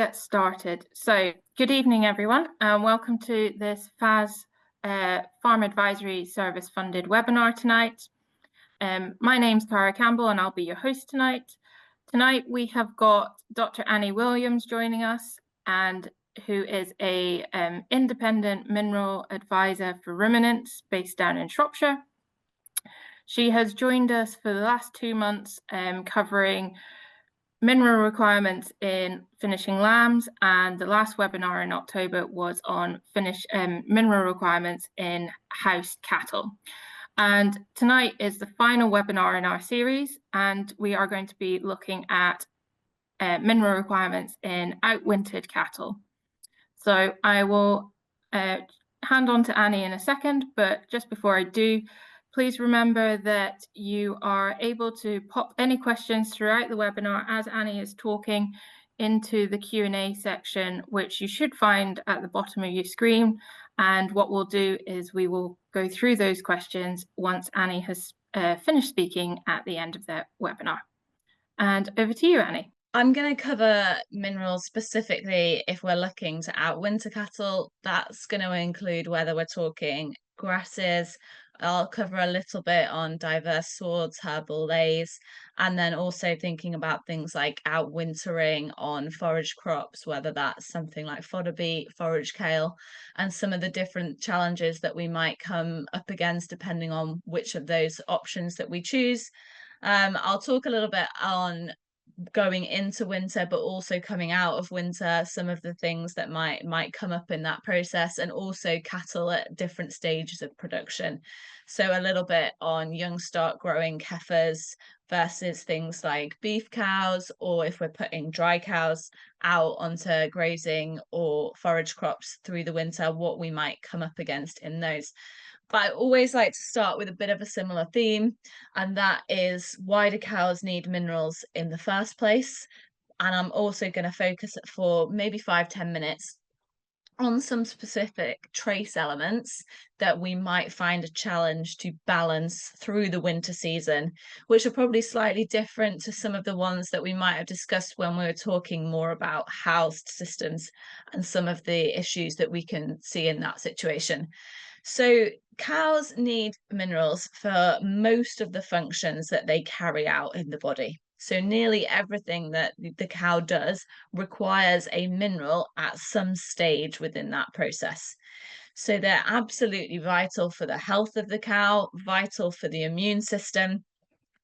get started. So, good evening, everyone, and welcome to this FAS Farm Advisory Service funded webinar tonight. My name's Cara Campbell, and I'll be your host tonight. Tonight, we have got Dr. Annie Williams joining us, and who is a independent mineral advisor for ruminants based down in Shropshire. She has joined us for the last 2 months, covering mineral requirements in finishing lambs, and the last webinar in October was on mineral requirements in house cattle. And tonight is the final webinar in our series, and we are going to be looking at mineral requirements in outwintered cattle. So I will hand on to Annie in a second, but just before I do, please remember that you are able to pop any questions throughout the webinar as Annie is talking into the Q&A section, which you should find at the bottom of your screen. And what we'll do is we will go through those questions once Annie has finished speaking at the end of the webinar. And over to you, Annie. I'm going to cover minerals specifically if we're looking to outwinter cattle. That's going to include whether we're talking grasses. I'll cover a little bit on diverse swards, herbal, leys, and then also thinking about things like outwintering on forage crops, whether that's something like fodder beet, forage kale, and some of the different challenges that we might come up against depending on which of those options that we choose. I'll talk a little bit on going into winter, but also coming out of winter, some of the things that might come up in that process, and also cattle at different stages of production. So a little bit on young stock growing heifers versus things like beef cows, or if we're putting dry cows out onto grazing or forage crops through the winter, what we might come up against in those. But I always like to start with a bit of a similar theme, and that is, why do cows need minerals in the first place? And I'm also going to focus for maybe 5-10 minutes on some specific trace elements that we might find a challenge to balance through the winter season, which are probably slightly different to some of the ones that we might have discussed when we were talking more about housed systems and some of the issues that we can see in that situation. So cows need minerals for most of the functions that they carry out in the body. So nearly everything that the cow does requires a mineral at some stage within that process. So they're absolutely vital for the health of the cow, vital for the immune system,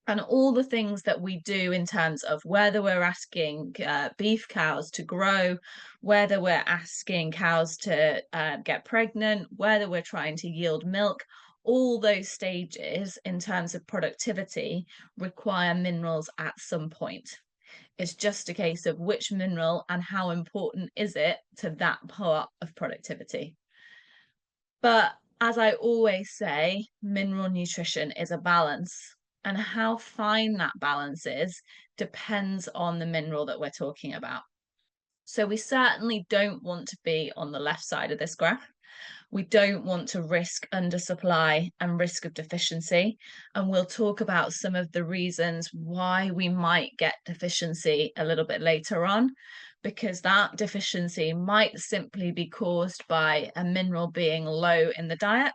and all the things that we do in terms of whether we're asking beef cows to grow, whether we're asking cows to get pregnant, whether we're trying to yield milk, all those stages in terms of productivity require minerals at some point. It's just a case of which mineral and how important is it to that part of productivity. But as I always say, mineral nutrition is a balance. And how fine that balance is depends on the mineral that we're talking about. So we certainly don't want to be on the left side of this graph. We don't want to risk undersupply and risk of deficiency. And we'll talk about some of the reasons why we might get deficiency a little bit later on, because that deficiency might simply be caused by a mineral being low in the diet.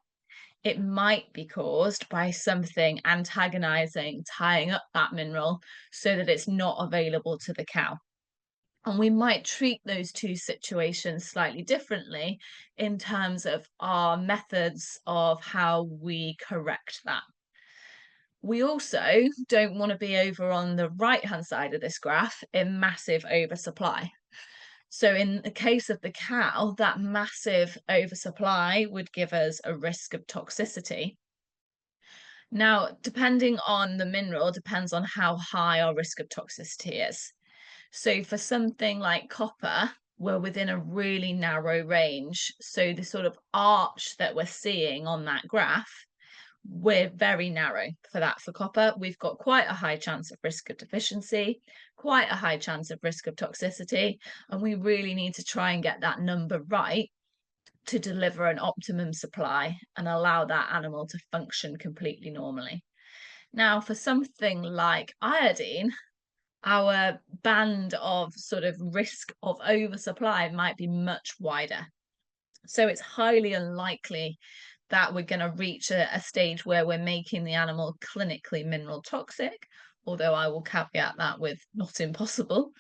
It might be caused by something antagonizing, tying up that mineral so that it's not available to the cow. And we might treat those two situations slightly differently in terms of our methods of how we correct that. We also don't want to be over on the right-hand side of this graph in massive oversupply. So in the case of the cow, that massive oversupply would give us a risk of toxicity. Now, depending on the mineral, depends on how high our risk of toxicity is. So for something like copper, we're within a really narrow range. So the sort of arch that we're seeing on that graph, we're very narrow for that. For copper, we've got quite a high chance of risk of deficiency, quite a high chance of risk of toxicity, and we really need to try and get that number right to deliver an optimum supply and allow that animal to function completely normally. Now, for something like iodine, our band of sort of risk of oversupply might be much wider. So it's highly unlikely that we're going to reach a stage where we're making the animal clinically mineral toxic, although I will caveat that with not impossible.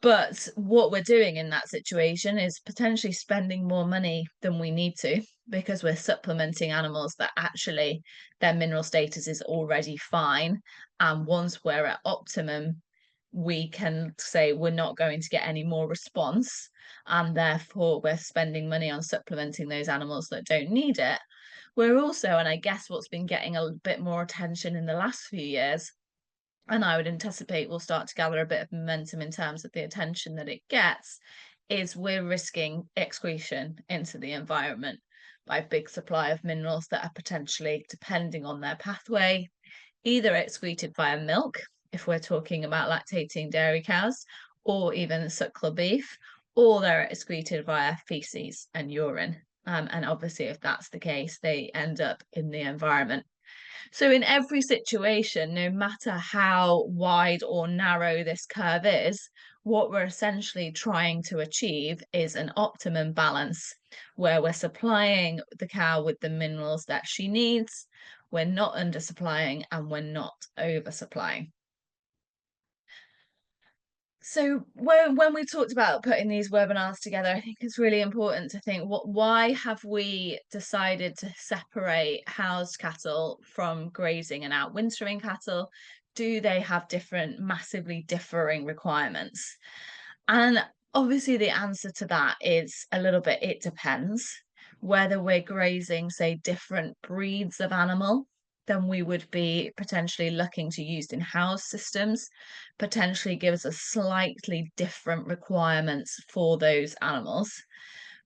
But what we're doing in that situation is potentially spending more money than we need to, because we're supplementing animals that actually their mineral status is already fine. And once we're at optimum, we can say we're not going to get any more response. And therefore, we're spending money on supplementing those animals that don't need it. We're also, and I guess what's been getting a bit more attention in the last few years, and I would anticipate we'll start to gather a bit of momentum in terms of the attention that it gets, is we're risking excretion into the environment by a big supply of minerals that are potentially, depending on their pathway, either excreted via milk, if we're talking about lactating dairy cows, or even suckler beef, or they're excreted via feces and urine. And obviously, if that's the case, they end up in the environment. So in every situation, no matter how wide or narrow this curve is, what we're essentially trying to achieve is an optimum balance where we're supplying the cow with the minerals that she needs, we're not undersupplying, and we're not oversupplying. So when we talked about putting these webinars together, I think it's really important to think, why have we decided to separate housed cattle from grazing and outwintering cattle? Do they have different, massively differing requirements? And obviously the answer to that is a little bit, it depends. Whether we're grazing, say, different breeds of animal, then we would be potentially looking to use in house systems, potentially gives us slightly different requirements for those animals.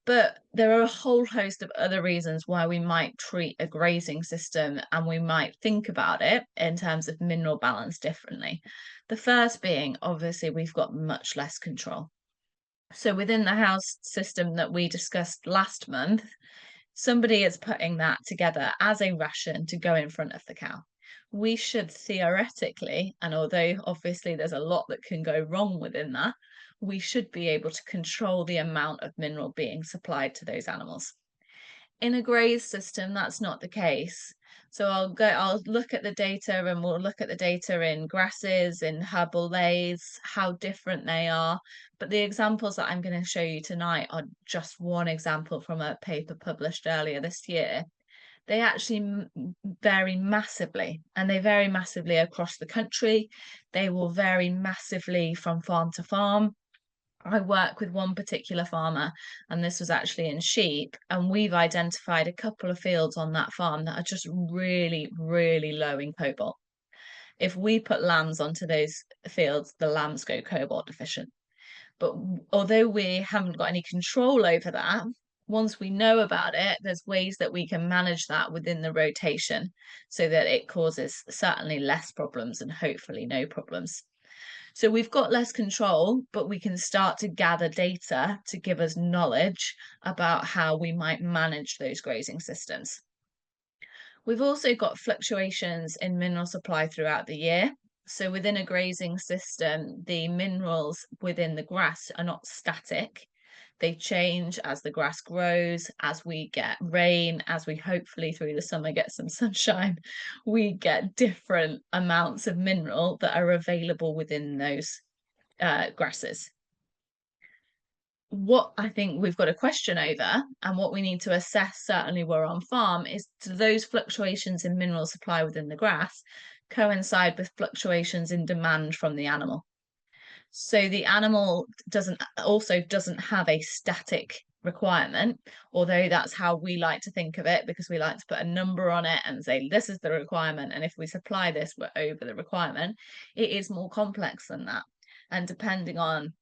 But there are a whole host of other reasons why we might treat a grazing system and we might think about it in terms of mineral balance differently. The first being, obviously, we've got much less control. So within the house system that we discussed last month, somebody is putting that together as a ration to go in front of the cow. We should theoretically, and although obviously there's a lot that can go wrong within that, we should be able to control the amount of mineral being supplied to those animals. In a graze system, that's not the case. So I'll look at the data, and we'll look at the data in grasses, in herbal leys, how different they are. But the examples that I'm going to show you tonight are just one example from a paper published earlier this year. They actually vary massively, and they vary massively across the country. They will vary massively from farm to farm. I work with one particular farmer, and this was actually in sheep, and we've identified a couple of fields on that farm that are just really, really low in cobalt. If we put lambs onto those fields, the lambs go cobalt deficient. But although we haven't got any control over that, once we know about it, there's ways that we can manage that within the rotation so that it causes certainly less problems and hopefully no problems. So we've got less control, but we can start to gather data to give us knowledge about how we might manage those grazing systems. We've also got fluctuations in mineral supply throughout the year. So within a grazing system, the minerals within the grass are not static. They change as the grass grows, as we get rain, as we hopefully through the summer get some sunshine, we get different amounts of mineral that are available within those grasses. What I think we've got a question over, and what we need to assess, certainly we're on farm, is do those fluctuations in mineral supply within the grass coincide with fluctuations in demand from the animal? So the animal doesn't have a static requirement, although that's how we like to think of it, because we like to put a number on it and say this is the requirement, and if we supply this, we're over the requirement. It is more complex than that, and depending on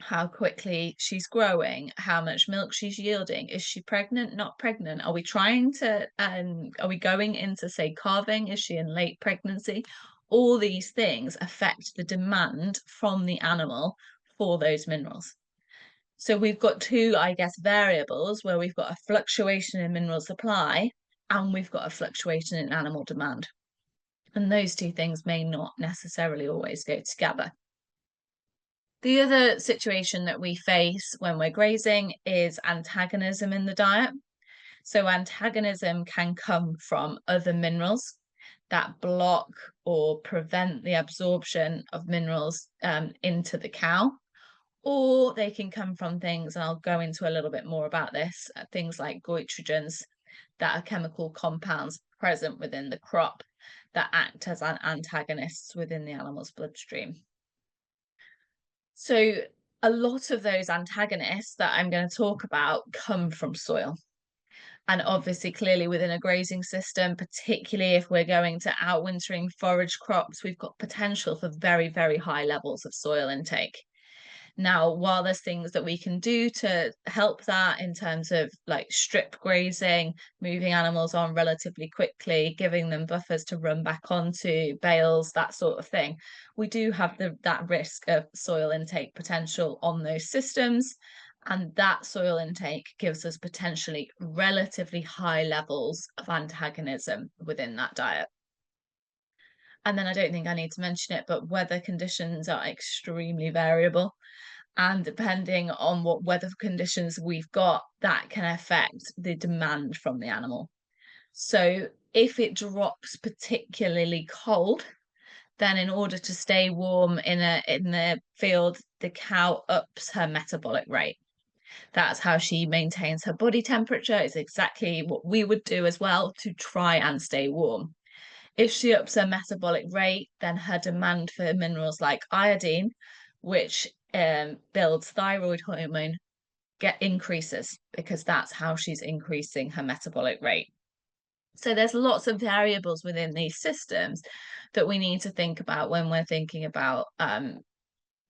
how quickly she's growing, how much milk she's yielding, is she pregnant, not pregnant, are we trying to are we going into, say, calving, is she in late pregnancy? All these things affect the demand from the animal for those minerals. So we've got two, I guess, variables where we've got a fluctuation in mineral supply and we've got a fluctuation in animal demand. And those two things may not necessarily always go together. The other situation that we face when we're grazing is antagonism in the diet. So antagonism can come from other minerals that block or prevent the absorption of minerals into the cow, or they can come from things, and I'll go into a little bit more about this, things like goitrogens, that are chemical compounds present within the crop that act as antagonists within the animal's bloodstream. So a lot of those antagonists that I'm going to talk about come from soil. And obviously, clearly within a grazing system, particularly if we're going to outwintering forage crops, we've got potential for very, very high levels of soil intake. Now, while there's things that we can do to help that in terms of like strip grazing, moving animals on relatively quickly, giving them buffers to run back onto bales, that sort of thing, we do have that risk of soil intake potential on those systems. And that soil intake gives us potentially relatively high levels of antagonism within that diet. And then I don't think I need to mention it, but weather conditions are extremely variable. And depending on what weather conditions we've got, that can affect the demand from the animal. So if it drops particularly cold, then in order to stay warm in the field, the cow ups her metabolic rate. That's how she maintains her body temperature. It's exactly what we would do as well to try and stay warm. If she ups her metabolic rate, then her demand for minerals like iodine, which builds thyroid hormone, increases, because that's how she's increasing her metabolic rate. So there's lots of variables within these systems that we need to think about when we're thinking about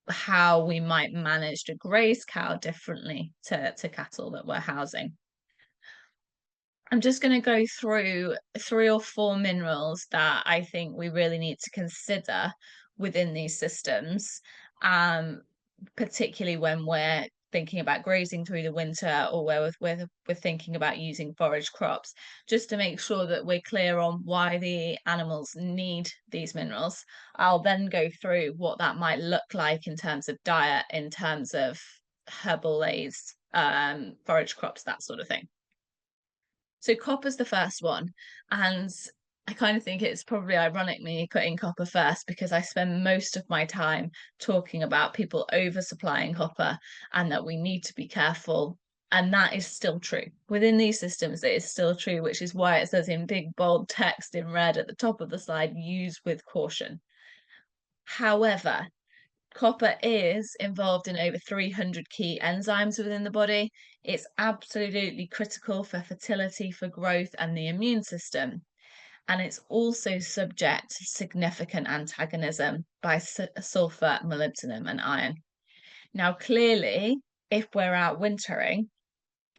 how we might manage to graze cow differently to cattle that we're housing. I'm just going to go through 3 or 4 minerals that I think we really need to consider within these systems, particularly when we're thinking about grazing through the winter, or where we're thinking about using forage crops, just to make sure that we're clear on why the animals need these minerals. I'll then go through what that might look like in terms of diet, in terms of herbal leys, forage crops, that sort of thing. So copper's the first one, and I kind of think it's probably ironic me putting copper first, because I spend most of my time talking about people oversupplying copper and that we need to be careful. And that is still true. Within these systems, it is still true, which is why it says in big bold text in red at the top of the slide, use with caution. However, copper is involved in over 300 key enzymes within the body. It's absolutely critical for fertility, for growth, and the immune system. And it's also subject to significant antagonism by sulfur, molybdenum, and iron. Now, clearly, if we're out wintering,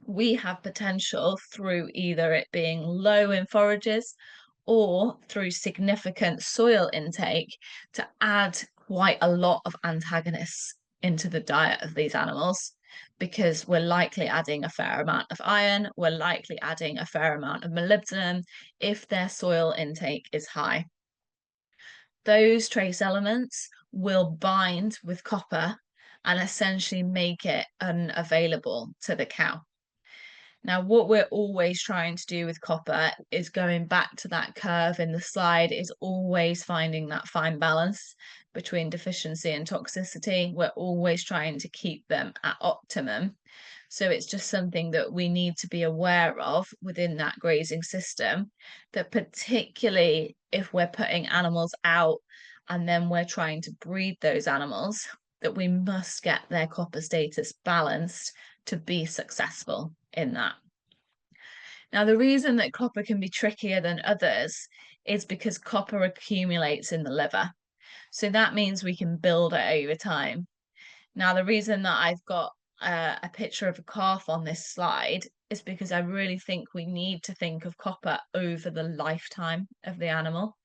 we have potential through either it being low in forages or through significant soil intake to add quite a lot of antagonists into the diet of these animals, because we're likely adding a fair amount of iron, we're likely adding a fair amount of molybdenum if their soil intake is high. Those trace elements will bind with copper and essentially make it unavailable to the cow. Now, what we're always trying to do with copper is, going back to that curve in the slide, is always finding that fine balance between deficiency and toxicity. We're always trying to keep them at optimum. So it's just something that we need to be aware of within that grazing system, that particularly if we're putting animals out and then we're trying to breed those animals, that we must get their copper status balanced to be successful in that. Now, the reason that copper can be trickier than others is because copper accumulates in the liver. So that means we can build it over time. Now, the reason that I've got a picture of a calf on this slide is because I really think we need to think of copper over the lifetime of the animal.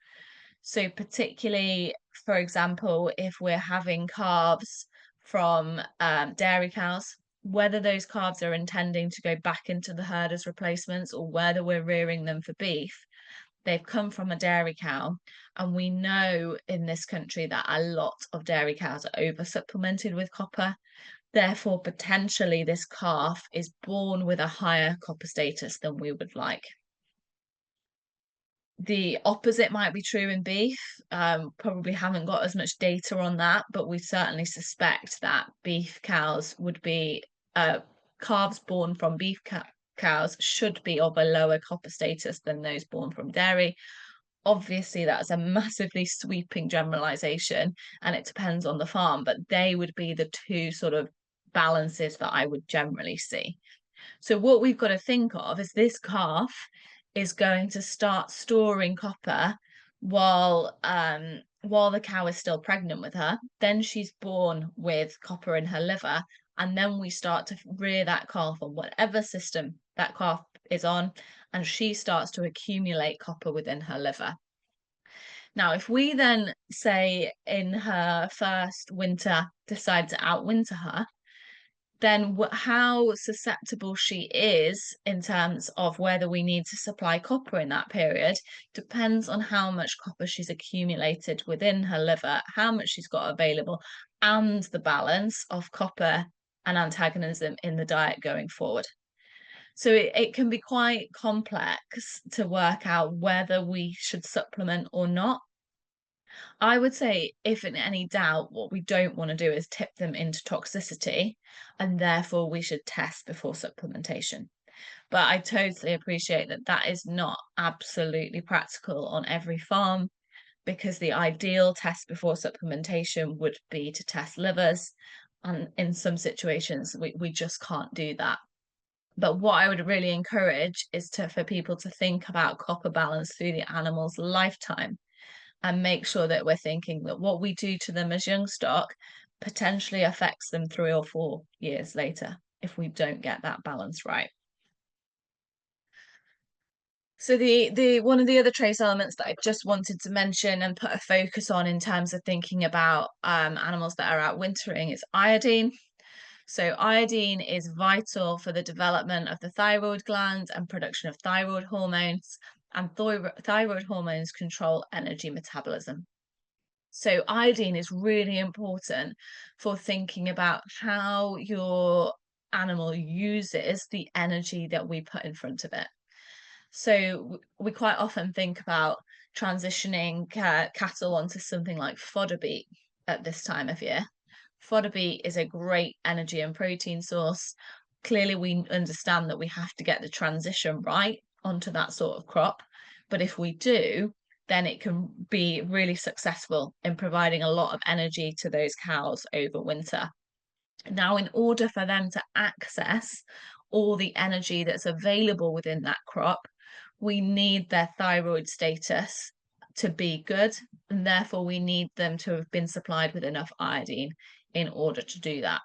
So particularly, for example, if we're having calves from dairy cows, whether those calves are intending to go back into the herd as replacements or whether we're rearing them for beef, they've come from a dairy cow, and we know in this country that a lot of dairy cows are over supplemented with copper. Therefore, potentially this calf is born with a higher copper status than we would like. The opposite might be true in beef. Probably haven't got as much data on that, but we certainly suspect that beef cows would be calves born from beef cows should be of a lower copper status than those born from dairy. Obviously, that's a massively sweeping generalization, and it depends on the farm, but they would be the two sort of balances that I would generally see. So what we've got to think of is this calf is going to start storing copper while the cow is still pregnant with her. Then she's born with copper in her liver, and then we start to rear that calf on whatever system that calf is on, and she starts to accumulate copper within her liver. Now, if we then say in her first winter decide to outwinter her, then how susceptible she is in terms of whether we need to supply copper in that period depends on how much copper she's accumulated within her liver, how much she's got available, and the balance of copper and antagonism in the diet going forward. So it can be quite complex to work out whether we should supplement or not. I would say, if in any doubt, what we don't want to do is tip them into toxicity, and therefore we should test before supplementation. But I totally appreciate that that is not absolutely practical on every farm, because the ideal test before supplementation would be to test livers. And in some situations, we just can't do that. But what I would really encourage is for people to think about copper balance through the animal's lifetime, and make sure that we're thinking that what we do to them as young stock potentially affects them 3 or 4 years later if we don't get that balance right. So the one of the other trace elements that I just wanted to mention and put a focus on in terms of thinking about animals that are out wintering is iodine. So iodine is vital for the development of the thyroid gland and production of thyroid hormones, and thyroid hormones control energy metabolism. So iodine is really important for thinking about how your animal uses the energy that we put in front of it. So we quite often think about transitioning cattle onto something like fodder beet at this time of year. Fodder beet is a great energy and protein source. Clearly, we understand that we have to get the transition right onto that sort of crop. But if we do, then it can be really successful in providing a lot of energy to those cows over winter. Now, in order for them to access all the energy that's available within that crop, we need their thyroid status to be good, and therefore we need them to have been supplied with enough iodine in order to do that.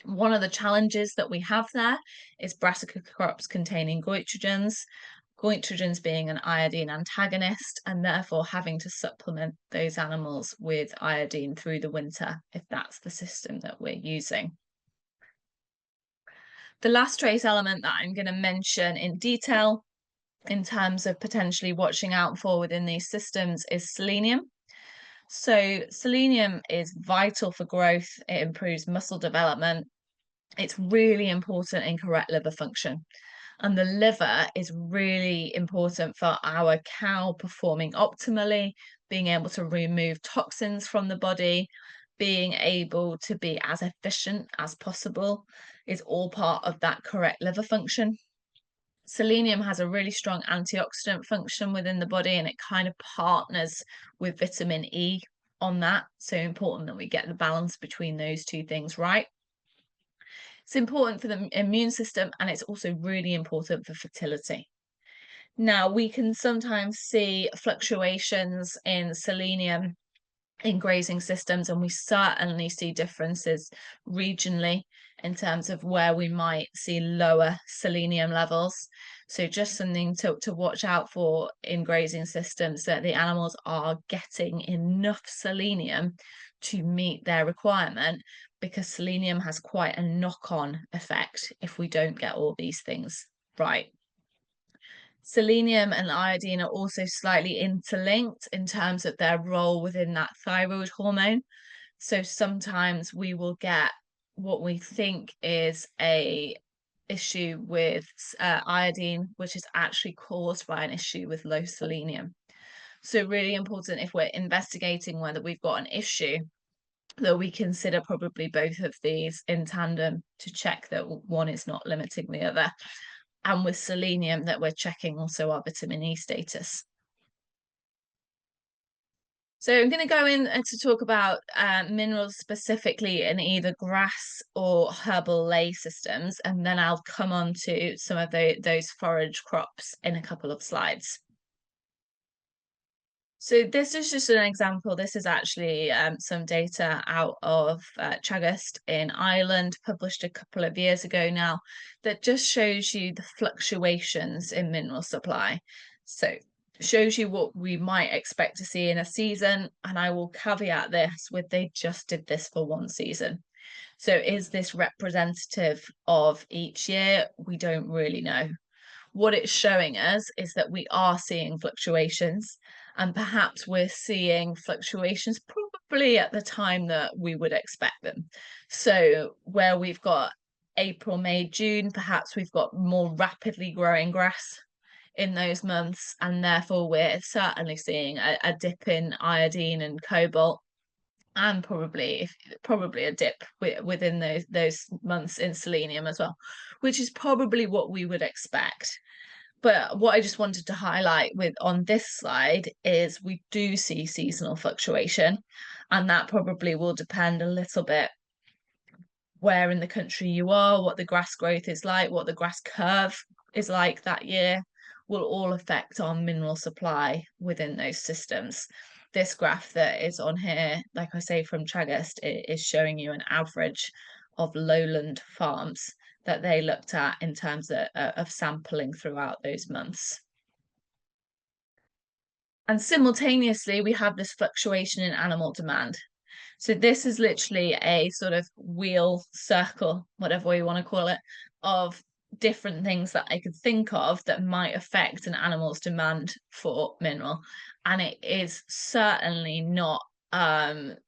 One of the challenges that we have there is brassica crops containing goitrogens, goitrogens being an iodine antagonist, and therefore having to supplement those animals with iodine through the winter if that's the system that we're using. The last trace element that I'm going to mention in detail in terms of potentially watching out for within these systems is selenium. So selenium is vital for growth. It improves muscle development. It's really important in correct liver function. And the liver is really important for our cow performing optimally, being able to remove toxins from the body, being able to be as efficient as possible is all part of that correct liver function. Selenium has a really strong antioxidant function within the body, and it kind of partners with vitamin E on that. So important that we get the balance between those two things right. It's important for the immune system, and it's also really important for fertility. Now, we can sometimes see fluctuations in selenium in grazing systems, and we certainly see differences regionally in terms of where we might see lower selenium levels. So just something to watch out for in grazing systems, that the animals are getting enough selenium to meet their requirement, because selenium has quite a knock-on effect if we don't get all these things right. Selenium and iodine are also slightly interlinked in terms of their role within that thyroid hormone. So sometimes we will get what we think is a issue with iodine, which is actually caused by an issue with low selenium. So really important if we're investigating whether we've got an issue, that we consider probably both of these in tandem to check that one is not limiting the other. And with selenium, that we're checking also our vitamin E status. So I'm going to go in to talk about minerals specifically in either grass or herbal ley systems, and then I'll come on to some of those forage crops in a couple of slides. So this is just an example. This is actually some data out of Chagust in Ireland, published a couple of years ago now, that just shows you the fluctuations in mineral supply. So shows you what we might expect to see in a season. And I will caveat this with they just did this for one season. So is this representative of each year? We don't really know. What it's showing us is that we are seeing fluctuations, and perhaps we're seeing fluctuations probably at the time that we would expect them. So where we've got April, May, June, perhaps we've got more rapidly growing grass in those months, and therefore we're certainly seeing a dip in iodine and cobalt, and probably a dip within those months in selenium as well, which is probably what we would expect. But what I just wanted to highlight with on this slide is we do see seasonal fluctuation, and that probably will depend a little bit where in the country you are, what the grass growth is like, what the grass curve is like that year, will all affect our mineral supply within those systems. This graph that is on here, like I say, from Chagust, it is showing you an average of lowland farms that they looked at in terms of sampling throughout those months. And simultaneously, we have this fluctuation in animal demand. So this is literally a sort of wheel, circle, whatever we want to call it, of different things that I could think of that might affect an animal's demand for mineral. And it is certainly not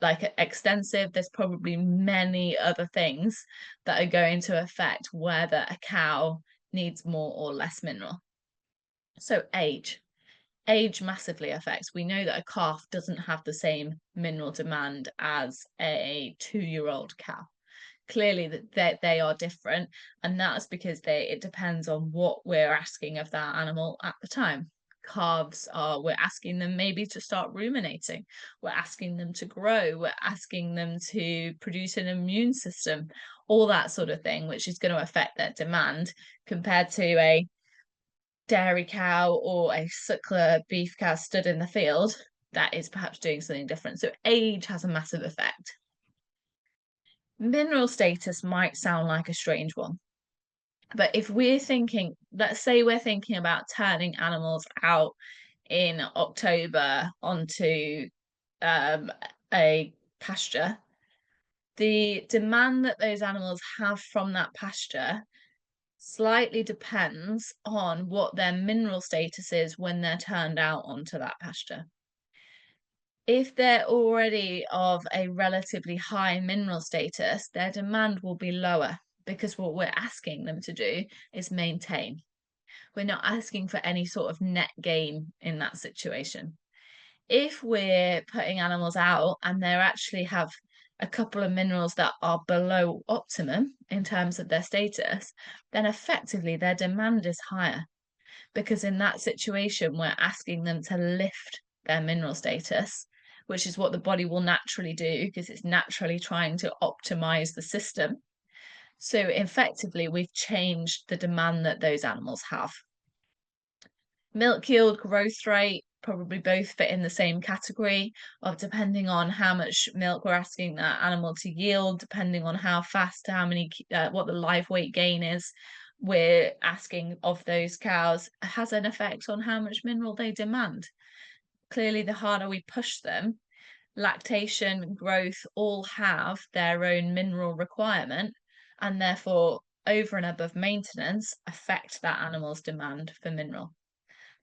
like extensive. There's probably many other things that are going to affect whether a cow needs more or less mineral. So age massively affects. We know that a calf doesn't have the same mineral demand as a 2-year-old cow. Clearly that they are different, and that's because it depends on what we're asking of that animal at the time. Calves we're asking them maybe to start ruminating, we're asking them to grow, we're asking them to produce an immune system, all that sort of thing, which is going to affect their demand compared to a dairy cow or a suckler beef cow stood in the field that is perhaps doing something different. So age has a massive effect. Mineral status might sound like a strange one, but if we're thinking, let's say we're thinking about turning animals out in October onto a pasture, the demand that those animals have from that pasture slightly depends on what their mineral status is when they're turned out onto that pasture. If they're already of a relatively high mineral status, their demand will be lower because what we're asking them to do is maintain. We're not asking for any sort of net gain in that situation. If we're putting animals out and they actually have a couple of minerals that are below optimum in terms of their status, then effectively their demand is higher, because in that situation we're asking them to lift their mineral status, which is what the body will naturally do because it's naturally trying to optimize the system. So effectively we've changed the demand that those animals have. Milk yield, growth rate, probably both fit in the same category of depending on how much milk we're asking that animal to yield, depending on how fast, how many, what the live weight gain is we're asking of those cows, has an effect on how much mineral they demand. Clearly, the harder we push them, lactation, growth all have their own mineral requirement, and therefore over and above maintenance affect that animal's demand for mineral.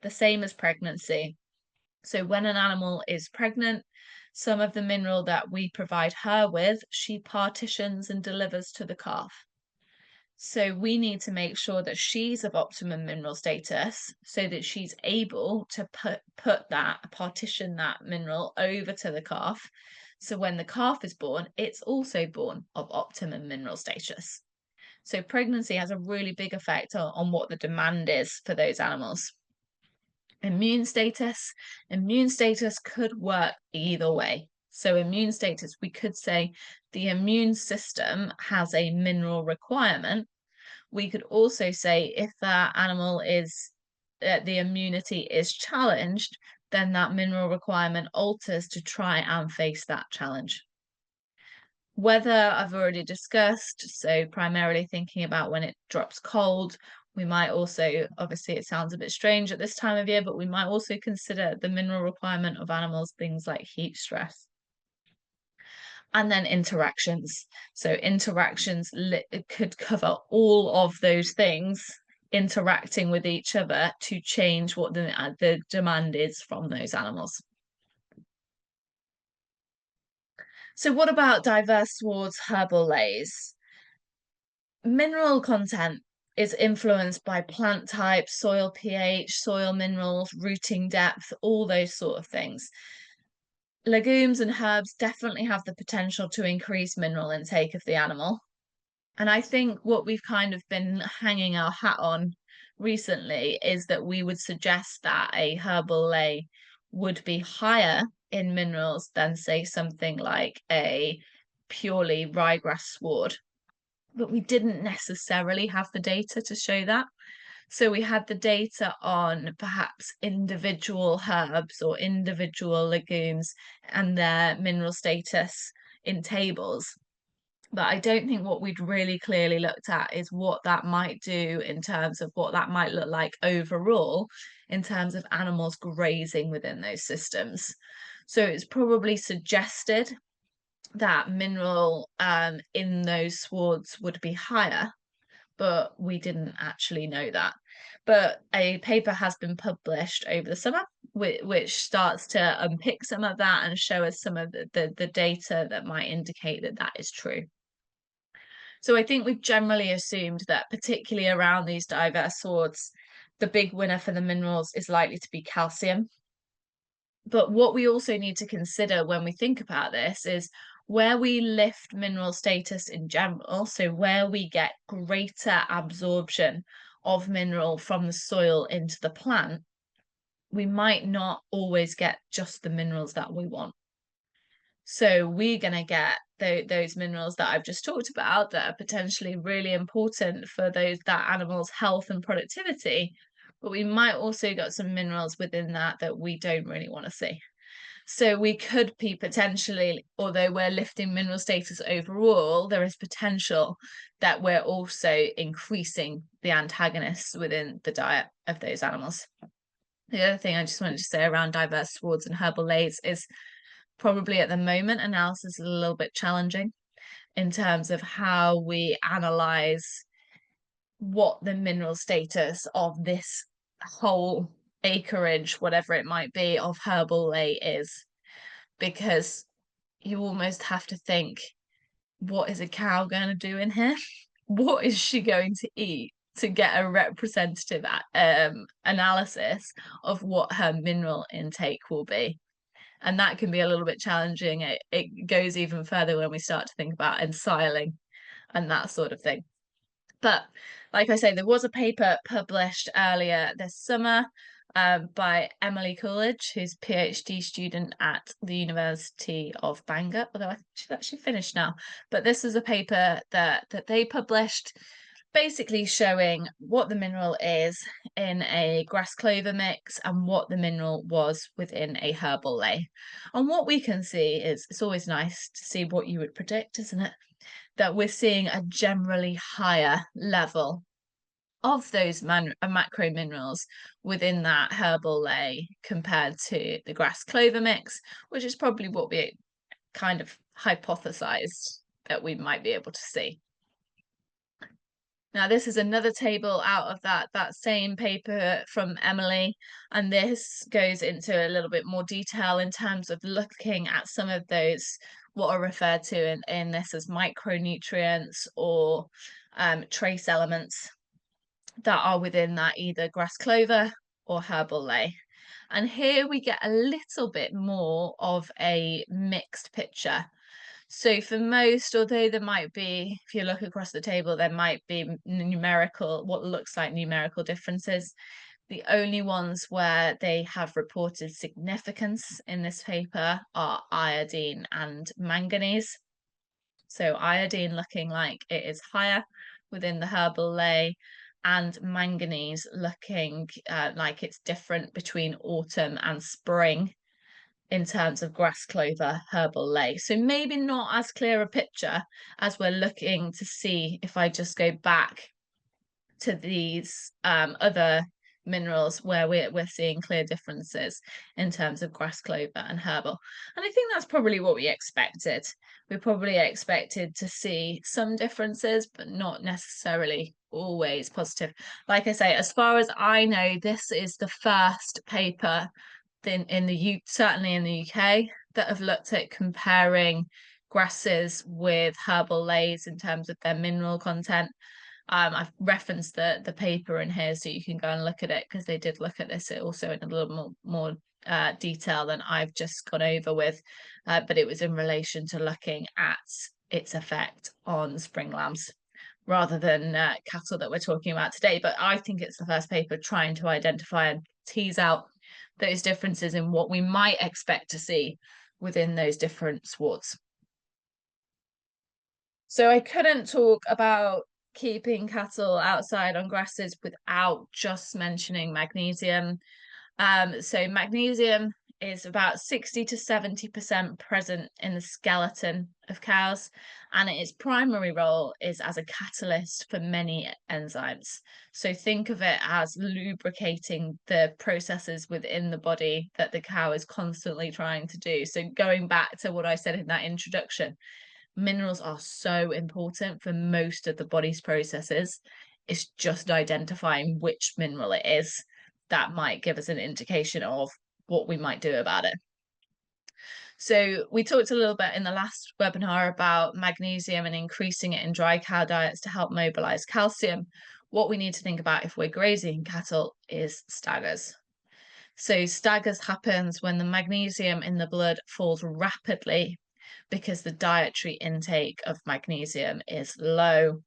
the same as pregnancy. So when an animal is pregnant, some of the mineral that we provide her with, she partitions and delivers to the calf. So we need to make sure that she's of optimum mineral status so that she's able to partition that mineral over to the calf. So when the calf is born, it's also born of optimum mineral status. So pregnancy has a really big effect on what the demand is for those animals. Immune status could work either way. So immune status, we could say the immune system has a mineral requirement. We could also say if that animal is the immunity is challenged, then that mineral requirement alters to try and face that challenge. Weather, I've already discussed, so primarily thinking about when it drops cold. We might also, obviously it sounds a bit strange at this time of year, but we might also consider the mineral requirement of animals, things like heat stress. And then interactions. So interactions could cover all of those things interacting with each other to change what the demand is from those animals. So what about diverse swards, herbal leys? Mineral content is influenced by plant type, soil pH, soil minerals, rooting depth, all those sort of things. Legumes and herbs definitely have the potential to increase mineral intake of the animal. And I think what we've kind of been hanging our hat on recently is that we would suggest that a herbal ley would be higher in minerals than, say, something like a purely ryegrass sward. But we didn't necessarily have the data to show that. So we had the data on perhaps individual herbs or individual legumes and their mineral status in tables. But I don't think what we'd really clearly looked at is what that might do in terms of what that might look like overall in terms of animals grazing within those systems. So it's probably suggested that mineral in those swards would be higher, but we didn't actually know that. But a paper has been published over the summer, which starts to unpick some of that and show us some of the data that might indicate that that is true. So I think we've generally assumed that, particularly around these diverse swards, the big winner for the minerals is likely to be calcium. But what we also need to consider when we think about this is where we lift mineral status in general, so where we get greater absorption of mineral from the soil into the plant, we might not always get just the minerals that we want. So we're going to get those minerals that I've just talked about that are potentially really important for that animal's health and productivity, but we might also got some minerals within that we don't really want to see. So we could be potentially, although we're lifting mineral status overall, there is potential that we're also increasing the antagonists within the diet of those animals. The other thing I just wanted to say around diverse swards and herbal leys is probably at the moment analysis is a little bit challenging in terms of how we analyze what the mineral status of this whole acreage, whatever it might be, of herbal ley is, because you almost have to think, what is a cow going to do in here? What is she going to eat to get a representative analysis of what her mineral intake will be? And that can be a little bit challenging. It goes even further when we start to think about ensiling and that sort of thing. But like I say, there was a paper published earlier this summer by Emily Coolidge, who's a PhD student at the University of Bangor, although I think she's actually finished now. But this is a paper that they published basically showing what the mineral is in a grass clover mix and what the mineral was within a herbal ley. And what we can see is, it's always nice to see what you would predict, isn't it? That we're seeing a generally higher level of those macro minerals within that herbal ley compared to the grass clover mix, which is probably what we kind of hypothesized that we might be able to see. Now, this is another table out of that same paper from Emily, and this goes into a little bit more detail in terms of looking at some of those, what are referred to in this as micronutrients or trace elements that are within that either grass clover or herbal ley. And here we get a little bit more of a mixed picture. So for most, although there might be, if you look across the table, there might be numerical, what looks like numerical differences. The only ones where they have reported significance in this paper are iodine and manganese. So iodine looking like it is higher within the herbal ley, and manganese looking like it's different between autumn and spring in terms of grass clover herbal ley. So maybe not as clear a picture as we're looking to see if I just go back to these other minerals where we're seeing clear differences in terms of grass clover and herbal. And I think that's probably what we expected. We probably expected to see some differences, but not necessarily always positive. Like I say, as far as I know, this is the first paper in the certainly in the UK that have looked at comparing grasses with herbal leys in terms of their mineral content. I've referenced the paper in here so you can go and look at it, because they did look at this also in a little more detail than I've just gone over with, but it was in relation to looking at its effect on spring lambs rather than cattle that we're talking about today. But I think it's the first paper trying to identify and tease out those differences in what we might expect to see within those different swards. So I couldn't talk about keeping cattle outside on grasses without just mentioning magnesium. So magnesium is about 60 to 70% present in the skeleton of cows, and its primary role is as a catalyst for many enzymes. So think of it as lubricating the processes within the body that the cow is constantly trying to do. So going back to what I said in that introduction, minerals are so important for most of the body's processes. It's just identifying which mineral it is that might give us an indication of what we might do about it. So we talked a little bit in the last webinar about magnesium and increasing it in dry cow diets to help mobilize calcium. What we need to think about if we're grazing cattle is staggers. So staggers happens when the magnesium in the blood falls rapidly because the dietary intake of magnesium is low.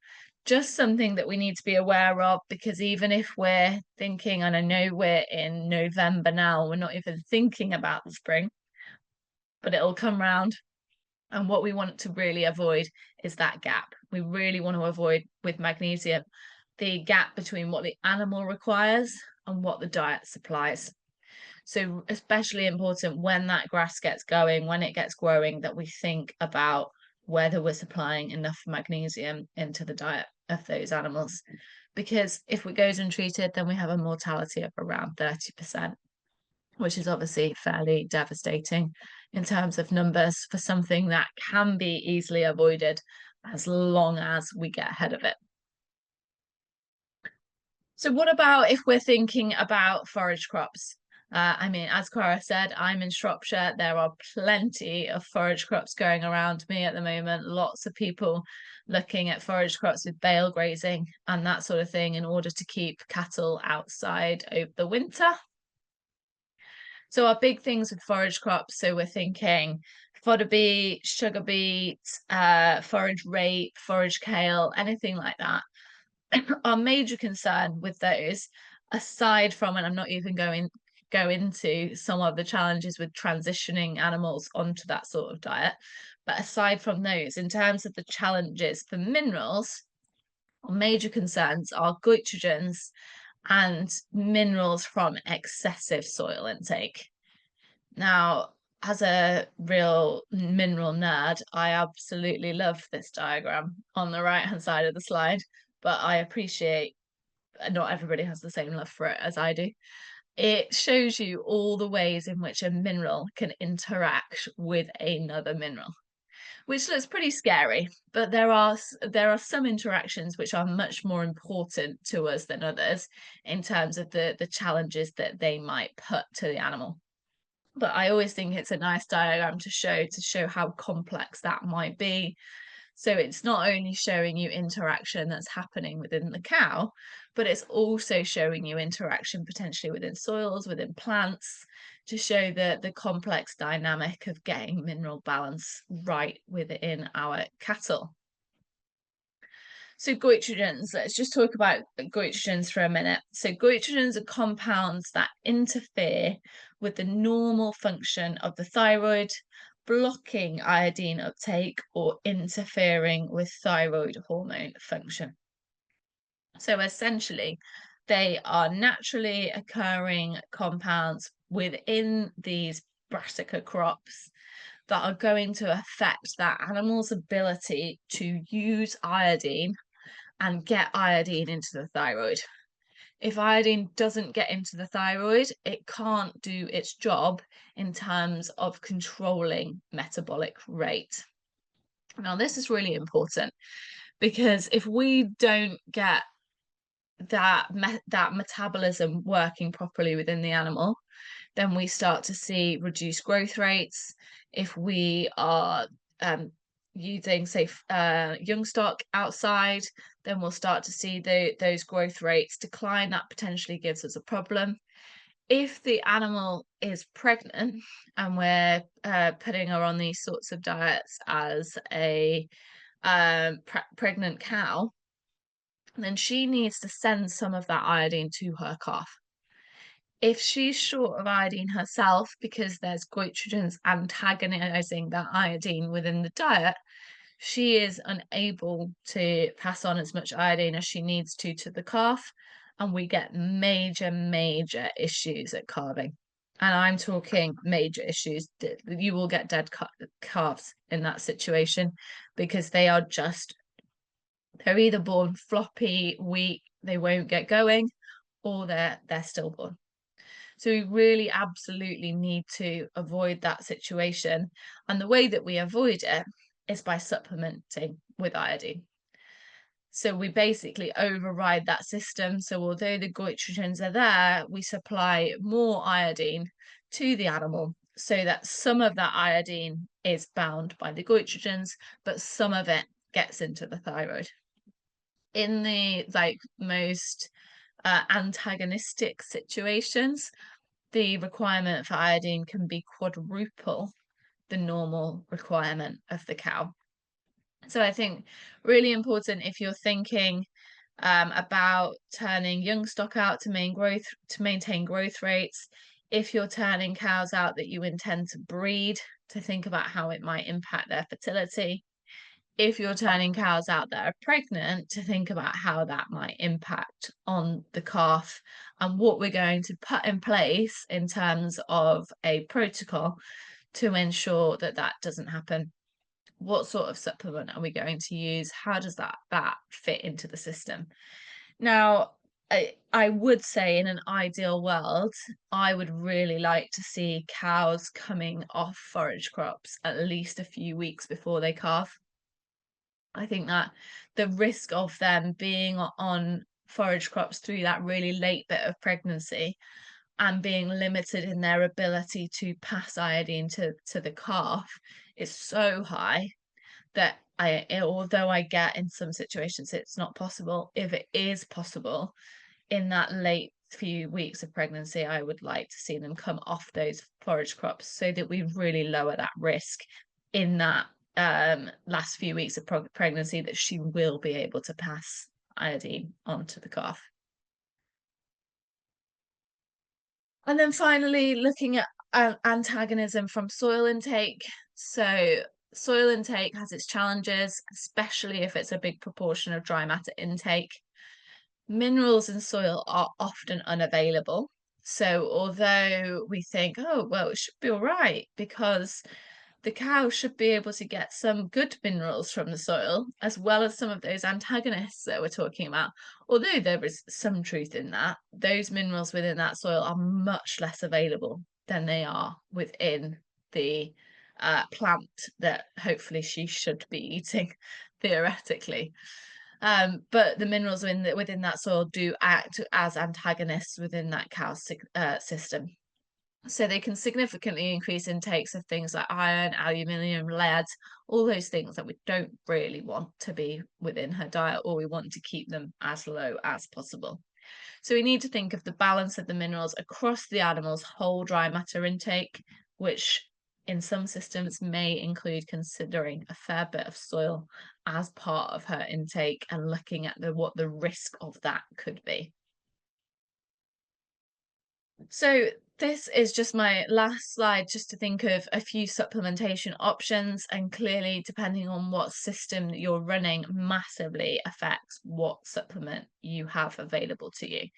Just something that we need to be aware of, because even if we're thinking, and I know we're in November now, we're not even thinking about the spring, but it'll come round. And what we want to really avoid is that gap. We really want to avoid with magnesium the gap between what the animal requires and what the diet supplies. So especially important when that grass gets going, when it gets growing, that we think about whether we're supplying enough magnesium into the diet of those animals. Because if it goes untreated, then we have a mortality of around 30%, which is obviously fairly devastating in terms of numbers for something that can be easily avoided as long as we get ahead of it. So what about if we're thinking about forage crops? I mean, as Cara said, I'm in Shropshire. There are plenty of forage crops going around me at the moment. Lots of people looking at forage crops with bale grazing and that sort of thing in order to keep cattle outside over the winter. So our big things with forage crops, so we're thinking fodder beet, sugar beet, forage rape, forage kale, anything like that. Our major concern with those, aside from, and I'm not even going go into some of the challenges with transitioning animals onto that sort of diet, but aside from those, in terms of the challenges for minerals, our major concerns are goitrogens and minerals from excessive soil intake. Now, as a real mineral nerd, I absolutely love this diagram on the right hand side of the slide, but I appreciate not everybody has the same love for it as I do. It shows you all the ways in which a mineral can interact with another mineral. which looks pretty scary. But there are some interactions which are much more important to us than others in terms of the challenges that they might put to the animal. But I always think it's a nice diagram to show how complex that might be. So it's not only showing you interaction that's happening within the cow, but it's also showing you interaction potentially within soils, within plants, to show the complex dynamic of getting mineral balance right within our cattle. So goitrogens, let's just talk about goitrogens for a minute. So goitrogens are compounds that interfere with the normal function of the thyroid, blocking iodine uptake or interfering with thyroid hormone function. So essentially, they are naturally occurring compounds within these brassica crops that are going to affect that animal's ability to use iodine and get iodine into the thyroid. If iodine doesn't get into the thyroid, it can't do its job in terms of controlling metabolic rate. Now, this is really important because if we don't get that metabolism working properly within the animal, then we start to see reduced growth rates. If we are using, say, young stock outside, then we'll start to see those growth rates decline. That potentially gives us a problem. If the animal is pregnant and we're putting her on these sorts of diets as a pregnant cow, then she needs to send some of that iodine to her calf. If she's short of iodine herself because there's goitrogens antagonizing that iodine within the diet, she is unable to pass on as much iodine as she needs to the calf, and we get major issues at calving. And I'm talking major issues. You will get dead calves in that situation because they're either born floppy, weak, they won't get going, or they're stillborn. So we really absolutely need to avoid that situation. And the way that we avoid it is by supplementing with iodine. So we basically override that system. So although the goitrogens are there, we supply more iodine to the animal so that some of that iodine is bound by the goitrogens, but some of it gets into the thyroid. In the most antagonistic situations, the requirement for iodine can be quadruple the normal requirement of the cow. So I think really important if you're thinking about turning young stock out to maintain growth rates, if you're turning cows out that you intend to breed, to think about how it might impact their fertility. If you're turning cows out that are pregnant, to think about how that might impact on the calf and what we're going to put in place in terms of a protocol to ensure that that doesn't happen. What sort of supplement are we going to use? How does that fit into the system? Now, I would say in an ideal world, I would really like to see cows coming off forage crops at least a few weeks before they calve. I think that the risk of them being on forage crops through that really late bit of pregnancy and being limited in their ability to pass iodine to the calf is so high that although I get in some situations it's not possible, if it is possible in that late few weeks of pregnancy, I would like to see them come off those forage crops so that we really lower that risk in that last few weeks of pregnancy, that she will be able to pass iodine onto the calf. And then finally, looking at antagonism from soil intake. So soil intake has its challenges, especially if it's a big proportion of dry matter intake. Minerals in soil are often unavailable. So although we think, oh, well, it should be all right because the cow should be able to get some good minerals from the soil, as well as some of those antagonists that we're talking about. Although there is some truth in that, those minerals within that soil are much less available than they are within the plant that hopefully she should be eating, theoretically. But the minerals within that soil do act as antagonists within that cow's system. So they can significantly increase intakes of things like iron, aluminium, lead, all those things that we don't really want to be within her diet, or we want to keep them as low as possible. So we need to think of the balance of the minerals across the animal's whole dry matter intake, which in some systems may include considering a fair bit of soil as part of her intake and looking at what the risk of that could be. So this is just my last slide, just to think of a few supplementation options, and clearly depending on what system that you're running massively affects what supplement you have available to you.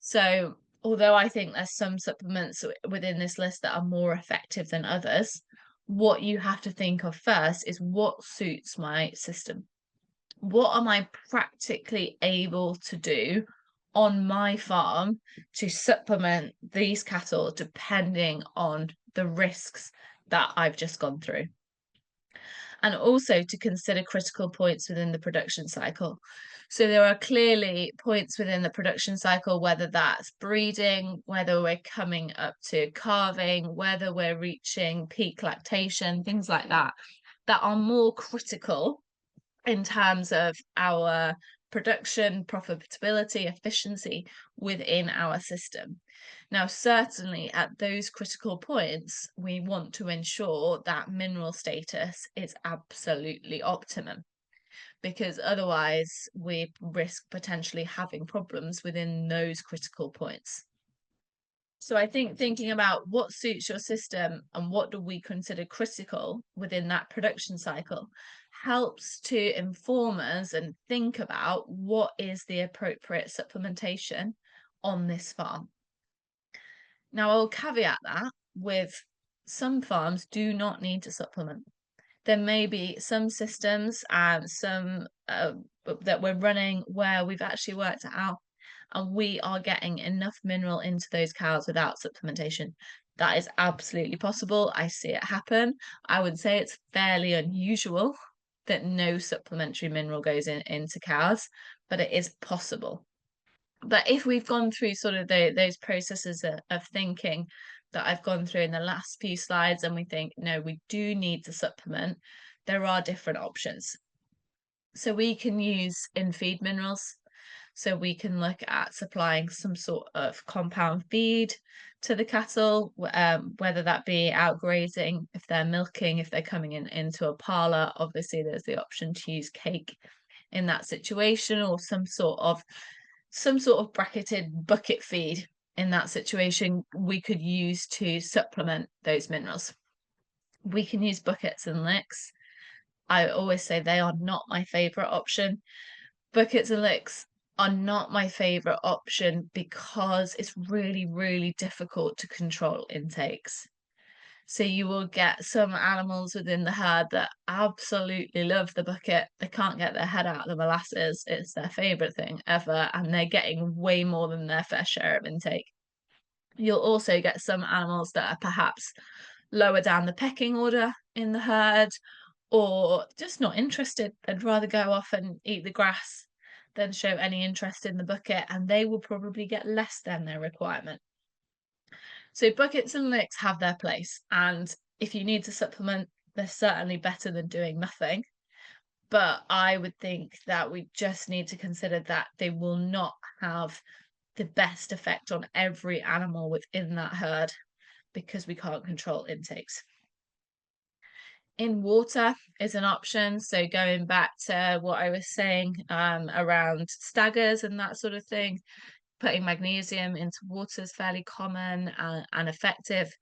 So although I think there's some supplements within this list that are more effective than others, what you have to think of first is what suits my system. What am I practically able to do on my farm to supplement these cattle depending on the risks that I've just gone through? And also to consider critical points within the production cycle. So there are clearly points within the production cycle, whether that's breeding, whether we're coming up to calving, whether we're reaching peak lactation, things like that, that are more critical in terms of our production, profitability, efficiency within our system. Now, certainly at those critical points, we want to ensure that mineral status is absolutely optimum, because otherwise we risk potentially having problems within those critical points. So I think thinking about what suits your system and what do we consider critical within that production cycle helps to inform us and think about what is the appropriate supplementation on this farm. Now, I'll caveat that with some farms do not need to supplement. There may be some systems and some that we're running where we've actually worked it out and we are getting enough mineral into those cows without supplementation. That is absolutely possible. I see it happen. I would say it's fairly unusual that no supplementary mineral goes into cows, but it is possible. But if we've gone through sort of those processes of thinking that I've gone through in the last few slides, and we think, no, we do need to supplement, there are different options. So we can use in-feed minerals. So we can look at supplying some sort of compound feed to the cattle, whether that be out grazing, if they're milking, if they're coming into a parlour. Obviously, there's the option to use cake in that situation, or some sort of bracketed bucket feed in that situation we could use to supplement those minerals. We can use buckets and licks. I always say they are not my favourite option. Buckets and licks are not my favourite option because it's really, really difficult to control intakes. So you will get some animals within the herd that absolutely love the bucket. They can't get their head out of the molasses. It's their favourite thing ever, and they're getting way more than their fair share of intake. You'll also get some animals that are perhaps lower down the pecking order in the herd, or just not interested. They'd rather go off and eat the grass than show any interest in the bucket, and they will probably get less than their requirement. So buckets and licks have their place, and if you need to supplement, they're certainly better than doing nothing. But I would think that we just need to consider that they will not have the best effect on every animal within that herd because we can't control intakes. In water is an option. So going back to what I was saying around staggers and that sort of thing, putting magnesium into water is fairly common and effective.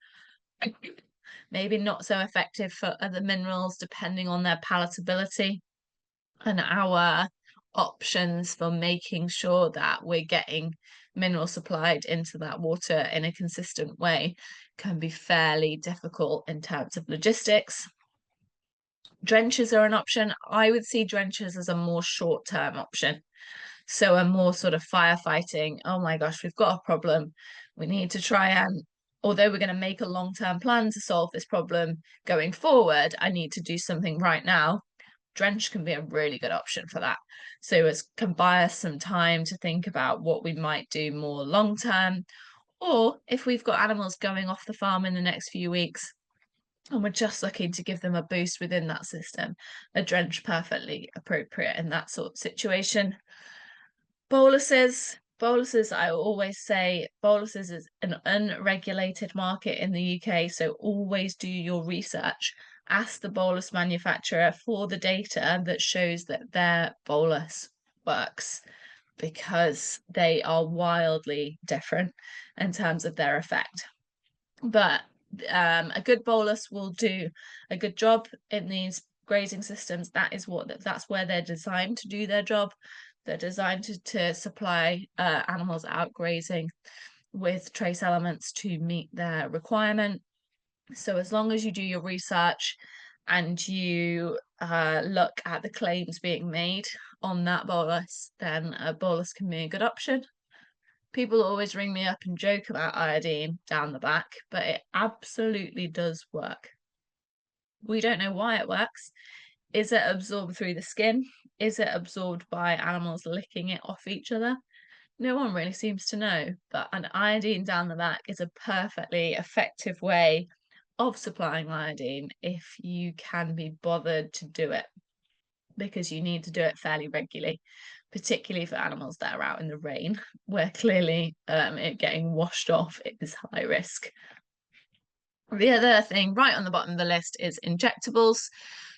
Maybe not so effective for other minerals, depending on their palatability. And our options for making sure that we're getting mineral supplied into that water in a consistent way can be fairly difficult in terms of logistics. Drenches are an option. I would see drenches as a more short-term option. So a more sort of firefighting, oh my gosh, we've got a problem. We need to try and although we're going to make a long-term plan to solve this problem going forward, I need to do something right now. Drench can be a really good option for that. So it can buy us some time to think about what we might do more long term, or if we've got animals going off the farm in the next few weeks and we're just looking to give them a boost within that system, a drench perfectly appropriate in that sort of situation. Boluses, I always say, boluses is an unregulated market in the UK, so always do your research. Ask the bolus manufacturer for the data that shows that their bolus works, because they are wildly different in terms of their effect. But a good bolus will do a good job in these grazing systems. That's where they're designed to do their job. They're designed to supply animals out grazing with trace elements to meet their requirement. So as long as you do your research and you look at the claims being made on that bolus, then a bolus can be a good option. People always ring me up and joke about iodine down the back, but it absolutely does work. We don't know why it works. Is it absorbed through the skin? Is it absorbed by animals licking it off each other? No one really seems to know, but an iodine down the back is a perfectly effective way of supplying iodine if you can be bothered to do it, because you need to do it fairly regularly, particularly for animals that are out in the rain, where clearly it getting washed off is high risk. The other thing right on the bottom of the list is injectables.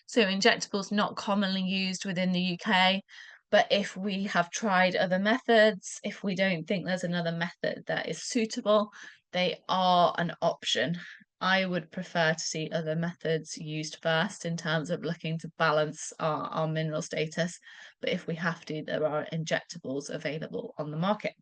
So injectables not commonly used within the UK, but if we have tried other methods, if we don't think there's another method that is suitable, they are an option. I would prefer to see other methods used first in terms of looking to balance our mineral status. But if we have to, there are injectables available on the market.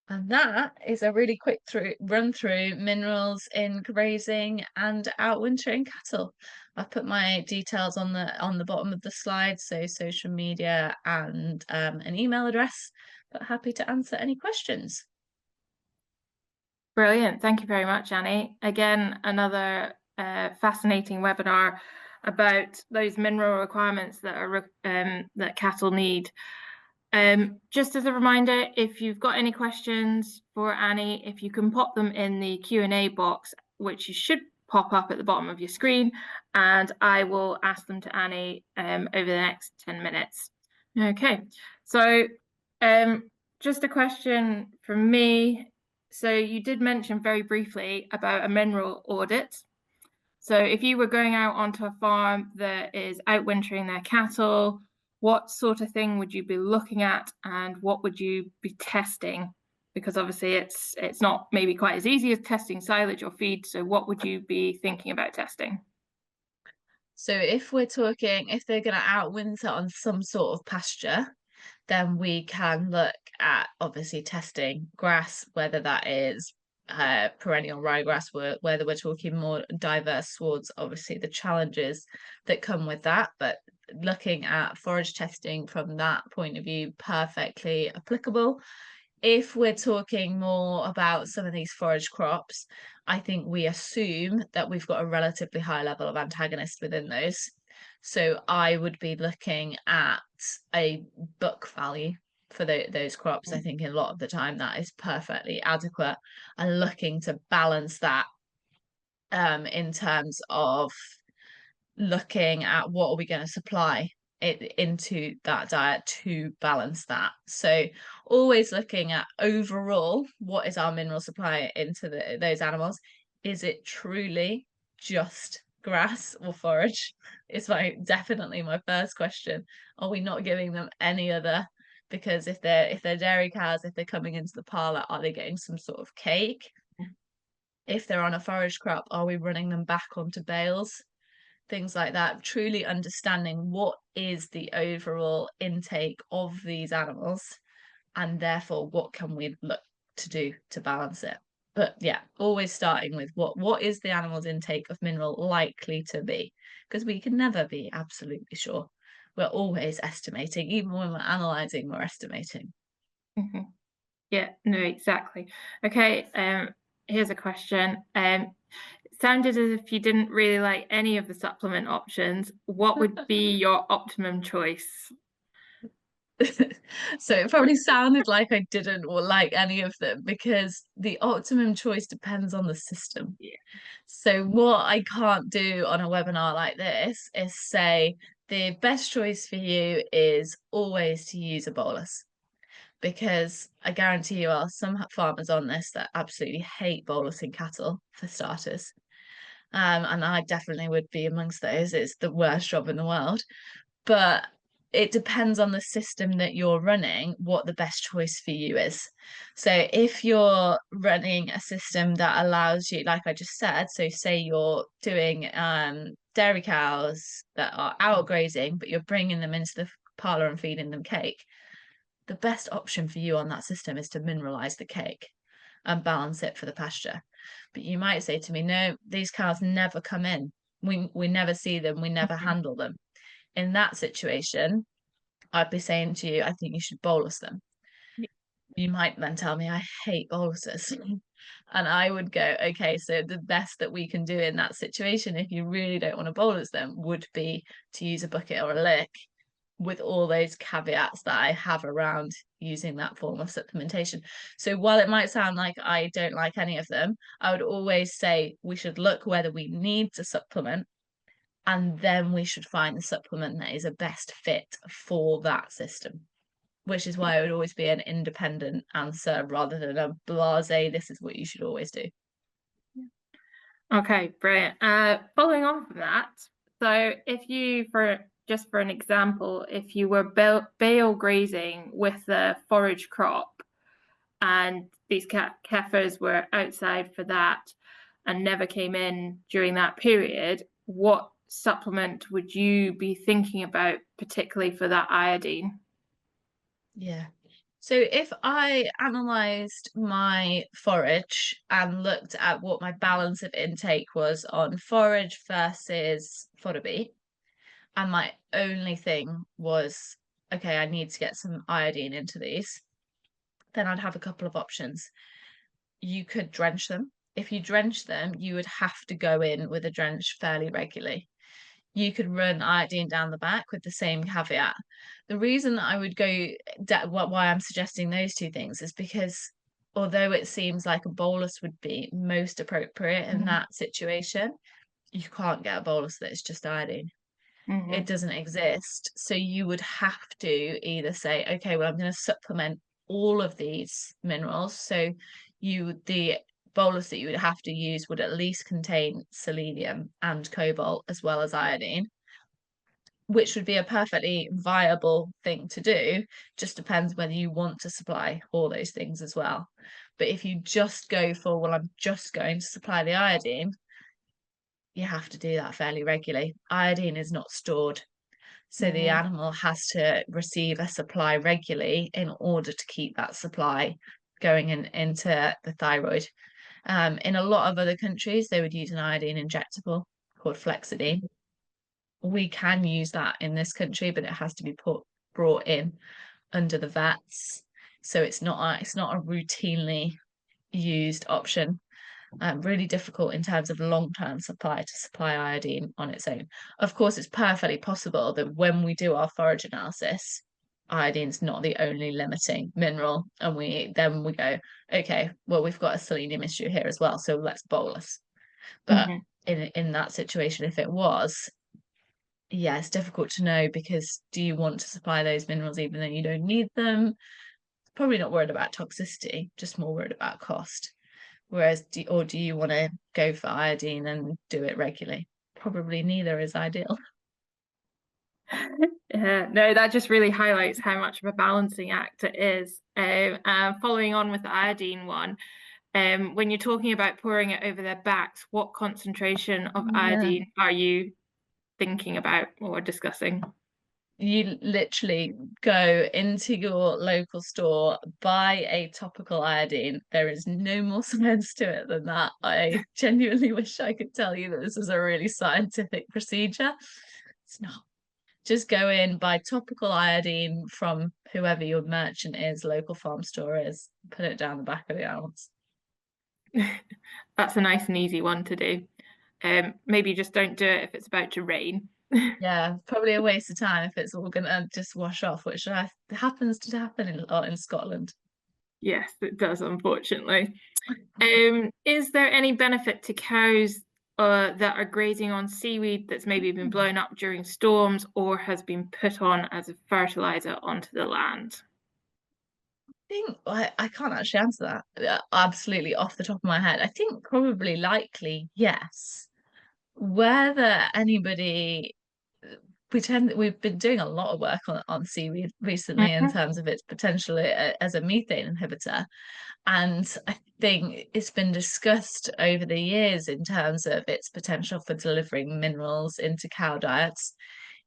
And that is a really quick run through minerals in grazing and outwintering cattle. I've put my details on the bottom of the slide, so social media and an email address, but happy to answer any questions. Brilliant. Thank you very much, Annie. Again, another fascinating webinar about those mineral requirements that are that cattle need. Just as a reminder, if you've got any questions for Annie, if you can pop them in the Q&A box, which you should pop up at the bottom of your screen, and I will ask them to Annie over the next 10 minutes. Okay, so just a question from me. So you did mention very briefly about a mineral audit. So if you were going out onto a farm that is outwintering their cattle, what sort of thing would you be looking at and what would you be testing? Because obviously it's not maybe quite as easy as testing silage or feed. So what would you be thinking about testing? So if we're talking, if they're going to outwinter on some sort of pasture, then we can look at obviously testing grass, whether that is perennial ryegrass, whether we're talking more diverse swards, obviously the challenges that come with that, but looking at forage testing from that point of view, perfectly applicable. If we're talking more about some of these forage crops, I think we assume that we've got a relatively high level of antagonist within those. So I would be looking at a book value for those crops. I think a lot of the time that is perfectly adequate, and looking to balance that in terms of looking at what are we going to supply it into that diet to balance that. So always looking at overall, what is our mineral supply into those animals? Is it truly just grass or forage? It's definitely my first question. Are we not giving them any other? Because if they're dairy cows, if they're coming into the parlour, are they getting some sort of cake? If they're on a forage crop, are we running them back onto bales? Things like that, truly understanding what is the overall intake of these animals, and therefore what can we look to do to balance it. But yeah, always starting with what is the animal's intake of mineral likely to be, because we can never be absolutely sure. We're always estimating, even when we're analysing, we're estimating. Mm-hmm. Yeah, no, exactly. Okay, here's a question. It sounded as if you didn't really like any of the supplement options. What would be your optimum choice? So it probably sounded like I didn't like any of them because the optimum choice depends on the system. Yeah. So what I can't do on a webinar like this is say the best choice for you is always to use a bolus, because I guarantee you are some farmers on this that absolutely hate bolusing cattle for starters. And I definitely would be amongst those. It's the worst job in the world. But it depends on the system that you're running, what the best choice for you is. So if you're running a system that allows you, like I just said, so say you're doing dairy cows that are out grazing, but you're bringing them into the parlour and feeding them cake, the best option for you on that system is to mineralize the cake and balance it for the pasture. But you might say to me, no, these cows never come in. We never see them, we never Mhm. handle them. In that situation, I'd be saying to you, I think you should bolus them. You might then tell me I hate boluses. And I would go, okay, so the best that we can do in that situation, if you really don't want to bolus them, would be to use a bucket or a lick, with all those caveats that I have around using that form of supplementation. So while it might sound like I don't like any of them, I would always say we should look whether we need to supplement, and then we should find the supplement that is a best fit for that system, which is why it would always be an independent answer rather than a blasé, this is what you should always do. Okay, brilliant. Following on from that, so if you, for an example, if you were bale grazing with the forage crop and these heifers were outside for that and never came in during that period, what supplement would you be thinking about, particularly for that iodine? Yeah. So if I analysed my forage and looked at what my balance of intake was on forage versus fodder beet, and my only thing was, okay, I need to get some iodine into these, then I'd have a couple of options. You could drench them. If you drench them, you would have to go in with a drench fairly regularly. You could run iodine down the back with the same caveat. The reason that I would go, why I'm suggesting those two things is because although it seems like a bolus would be most appropriate in Mhm. that situation, you can't get a bolus that is just iodine. It Mhm. doesn't exist. So you would have to either say, okay, well, I'm going to supplement all of these minerals. So the bolus that you would have to use would at least contain selenium and cobalt as well as iodine, which would be a perfectly viable thing to do. Just depends whether you want to supply all those things as well. But if you just go for, well, I'm just going to supply the iodine, you have to do that fairly regularly. Iodine is not stored. So the Mhm. animal has to receive a supply regularly in order to keep that supply going into the thyroid. In a lot of other countries, they would use an iodine injectable called Flexidine. We can use that in this country, but it has to be brought in under the vats. So it's not a routinely used option. Really difficult in terms of long-term supply to supply iodine on its own. Of course, it's perfectly possible that when we do our forage analysis, iodine's not the only limiting mineral, and we go, okay, well, we've got a selenium issue here as well, so let's bolus. But Mhm. in that situation, if it was, yeah, it's difficult to know, because do you want to supply those minerals even though you don't need them? Probably not worried about toxicity, just more worried about cost. Whereas, do you want to go for iodine and do it regularly? Probably neither is ideal. Yeah, no, that just really highlights how much of a balancing act it is. And following on with the iodine one, when you're talking about pouring it over their backs, what concentration of Yeah. iodine are you thinking about or discussing? You literally go into your local store, buy a topical iodine. There is no more science to it than that. I genuinely wish I could tell you that this is a really scientific procedure. It's not. Just go in, buy topical iodine from whoever your merchant is, local farm store is, put it down the back of the ounce. That's a nice and easy one to do. Maybe just don't do it if it's about to rain. Yeah, probably a waste of time if it's all gonna just wash off, which happens to happen a lot in Scotland. Yes, it does, unfortunately. Is there any benefit to cows that are grazing on seaweed that's maybe been blown up during storms or has been put on as a fertilizer onto the land? Think I can't actually answer that absolutely off the top of my head. I think probably likely yes. Whether anybody we've been doing a lot of work on seaweed recently in Mhm. terms of its potential as a methane inhibitor. And I think it's been discussed over the years in terms of its potential for delivering minerals into cow diets.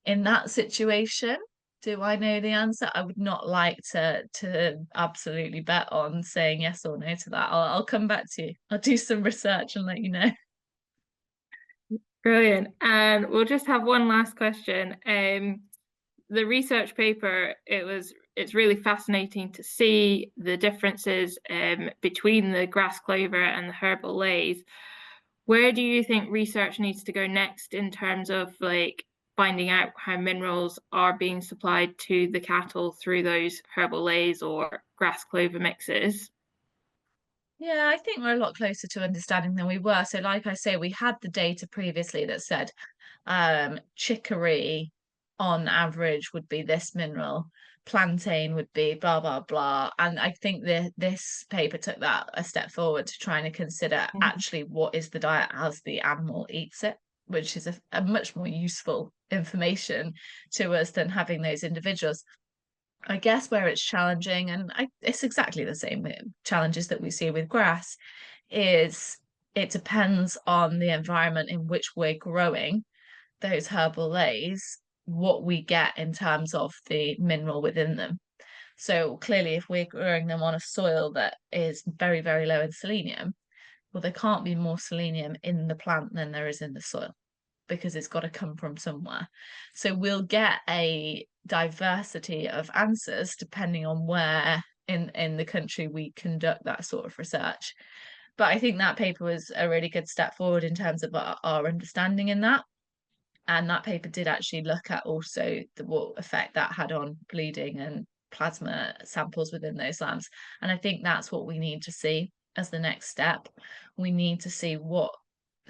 In that situation, do I know the answer? I would not like to absolutely bet on saying yes or no to that. I'll come back to you. I'll do some research and let you know. Brilliant. And we'll just have one last question. The research paper, it's really fascinating to see the differences between the grass clover and the herbal leys. Where do you think research needs to go next in terms of like finding out how minerals are being supplied to the cattle through those herbal leys or grass clover mixes? Yeah, I think we're a lot closer to understanding than we were. So, like I say, we had the data previously that said chicory on average would be this mineral, plantain would be blah blah blah. And I think this paper took that a step forward to trying to consider Mhm. actually what is the diet as the animal eats it, which is a much more useful information to us than having those individuals. I guess where it's challenging, and it's exactly the same with challenges that we see with grass, is it depends on the environment in which we're growing those herbal leys, what we get in terms of the mineral within them. So clearly, if we're growing them on a soil that is very, very low in selenium, well, there can't be more selenium in the plant than there is in the soil because it's got to come from somewhere. So we'll get a diversity of answers depending on where in the country we conduct that sort of research. But I think that paper was a really good step forward in terms of our understanding in that. And that paper did actually look at also what effect that had on bleeding and plasma samples within those lambs. And I think that's what we need to see as the next step. We need to see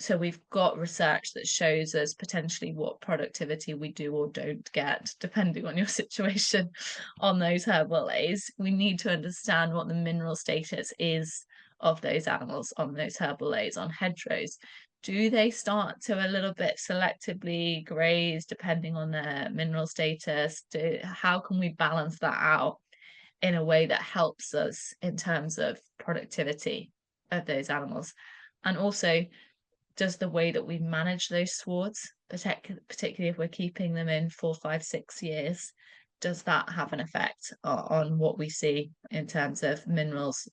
so we've got research that shows us potentially what productivity we do or don't get, depending on your situation on those herbal leys. We need to understand what the mineral status is of those animals on those herbal leys on hedgerows. Do they start to a little bit selectively graze depending on their mineral status? How can we balance that out in a way that helps us in terms of productivity of those animals? And also, does the way that we manage those swards, particularly if we're keeping them in 4, 5, 6 years, does that have an effect on what we see in terms of minerals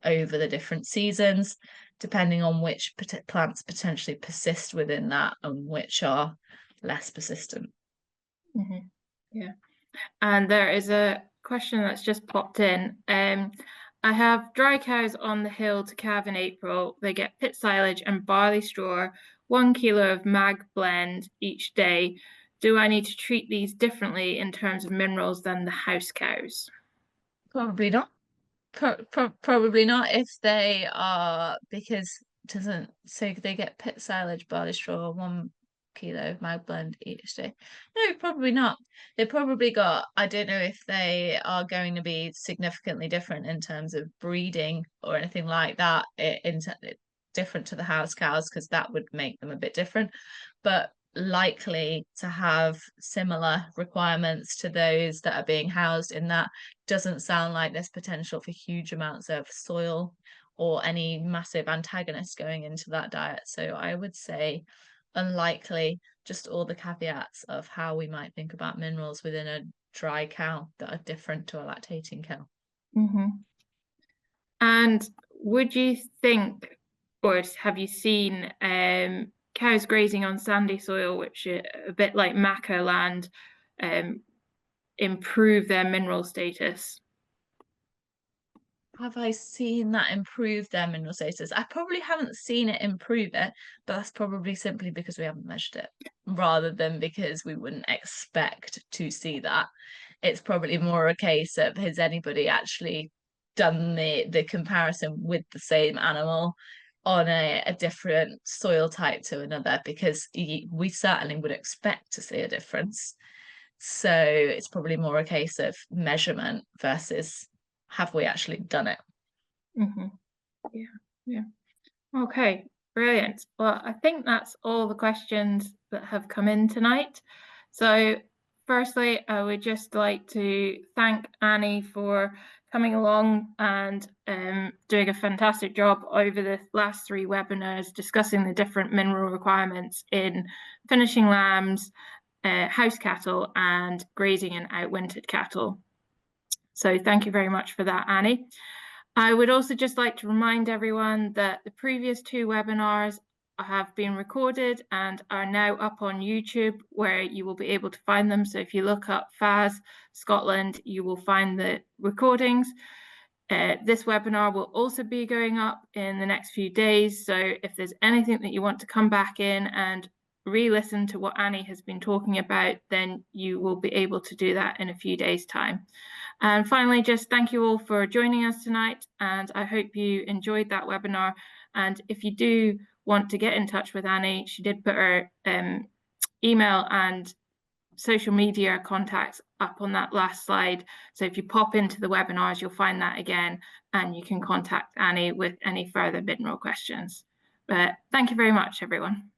over the different seasons, depending on which plants potentially persist within that and which are less persistent? Mhm. Yeah. And there is a question that's just popped in. I have dry cows on the hill to calve in April. They get pit silage and barley straw, 1 kilo of mag blend each day. Do I need to treat these differently in terms of minerals than the house cows? Probably not. Probably not if they are because doesn't so they get pit silage, barley straw, 1 kilo of mag blend each day. No, probably not. They probably got, I don't know if they are going to be significantly different in terms of breeding or anything like that, different to the house cows, because that would make them a bit different, but likely to have similar requirements to those that are being housed in that doesn't sound like there's potential for huge amounts of soil or any massive antagonists going into that diet. So I would say unlikely, just all the caveats of how we might think about minerals within a dry cow that are different to a lactating cow. Mhm. And would you think, or have you seen cows grazing on sandy soil, which are a bit like Maca land? improve their mineral status? Have I seen that improve their mineral status? I probably haven't seen it improve it, but that's probably simply because we haven't measured it, rather than because we wouldn't expect to see that. It's probably more a case of, has anybody actually done the comparison with the same animal on a different soil type to another? Because we certainly would expect to see a difference. So it's probably more a case of measurement versus have we actually done it? Yeah. Okay, brilliant. Well, I think that's all the questions that have come in tonight. So firstly, I would just like to thank Annie for coming along and doing a fantastic job over the last 3 webinars discussing the different mineral requirements in finishing lambs, house cattle, and grazing and outwintered cattle. So thank you very much for that, Annie. I would also just like to remind everyone that the previous 2 webinars have been recorded and are now up on YouTube, where you will be able to find them. So if you look up FAS Scotland, you will find the recordings. This webinar will also be going up in the next few days. So if there's anything that you want to come back in and re-listen to what Annie has been talking about, then you will be able to do that in a few days' time. And finally, just thank you all for joining us tonight, and I hope you enjoyed that webinar. And if you do want to get in touch with Annie, she did put her email and social media contacts up on that last slide. So if you pop into the webinars, you'll find that again, and you can contact Annie with any further mineral questions. But thank you very much, everyone.